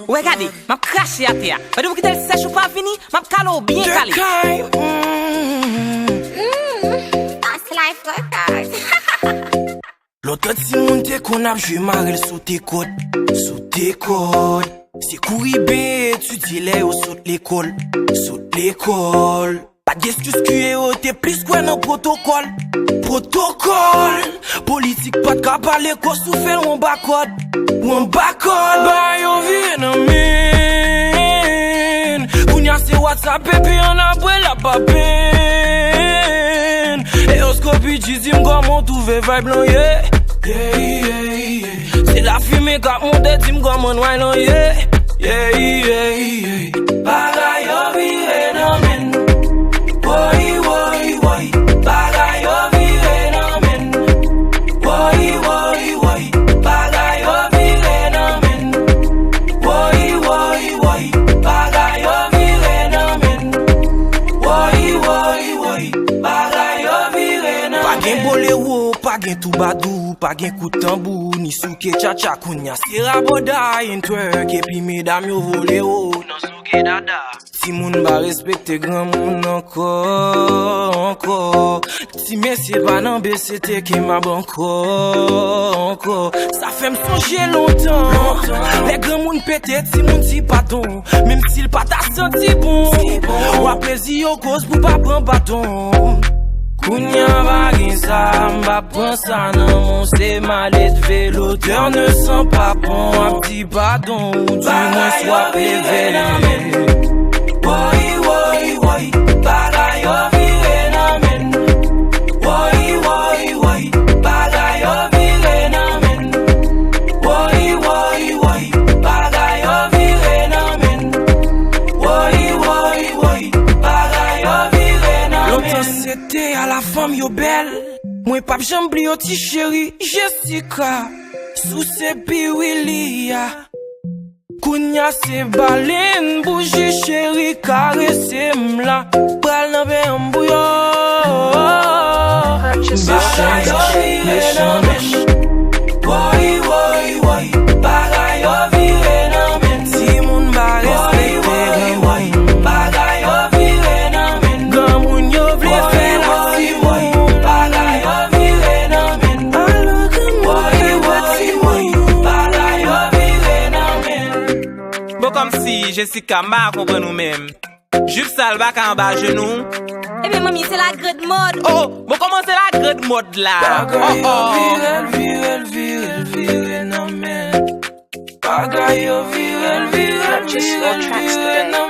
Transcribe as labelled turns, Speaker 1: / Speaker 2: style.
Speaker 1: Regardez, m'a craché à terre. Mais vous quittez le sèche ou pas fini, m'a calé bien calé.
Speaker 2: That's life like that.
Speaker 3: L'autre si moun te kon ap jwe marel sous tes codes. Sous tes codes. C'est courribe, tu dis les ou saute l'école. Saute l'école. Pas d'excuse que t'es plus quoi dans protocole. Protocole. Politique pas de cap parler qu'on souffle ou un bacode. Ou un bacode. Bah yon vient en mine. Kounya c'est WhatsApp et puis on a brûlé la papine. Et au scope dis comment tout fait vibe blanc yeah. Yeah, yeah, yeah. C'est la fumée qui a monté, dis-moi comment on wine, yeah. Yeah, yeah, yeah. Bagay yo vire nan men. Woy, woy, woy. Bagay yo vire nan men. Woy, woy, woy. Bagay yo vire nan men. Woy, woy, woy. Bagay yo vire nan men. Woy, woy, woy. Bagay yo vire nan men. Pas gen bolewo, pas gen toubadou. Pas gen coup de tambour, ni souke cha-cha kounya. Si raboda, yen twerk, et puis mesdames yo vole ho, nan souke dada. Si moun ba respecte grand moun encore. Si mesye pa nan BCT ki m'a encore. Ça fait m'songer longtemps. Les grands moun peut-être si moun si pardon. Même s'il pas ta senti bon. Ou a plaisir au cause pour pas prendre bâton. Kounya bagin sa, m'a prend ça nan mon c'est malade vélo. L'odeur ne sent pas bon, un petit bâton ou du moins soit révélé. Woy, woy, woy, bagay yo vire nan men. Woy, woy, woy, bagay yo vire nan men. Woy, woy, woy, bagay yo vire nan men. Woy, woy, woy, bagay yo vire nan men. Longtemps c'était à la femme yo belle. Moi pas j'oublie au petit chéri Jessica. Sous ses piwilia. Kounya se balen bougie chéri caresse m'la. Bral nan be mbouyo. Bagay yo vire nan men. Woy, woy, woy. Bagay yo vire nan men. Si moun ba respecte woy. Bagay yo vire nan men. Gan moun yo vle fè la si woy. Bagay yo vire nan men. Woy, woy, woy. Bagay yo vire nan men.
Speaker 1: Bon comme si Jessica m'a compris nous-mêmes. Jupe sale bac en bas genou.
Speaker 2: Eh bien, mamie, c'est la grande mode.
Speaker 1: Oh, bon comment c'est la grande mode là?
Speaker 3: Bagay yo vire nan men. Bagay yo vire nan men.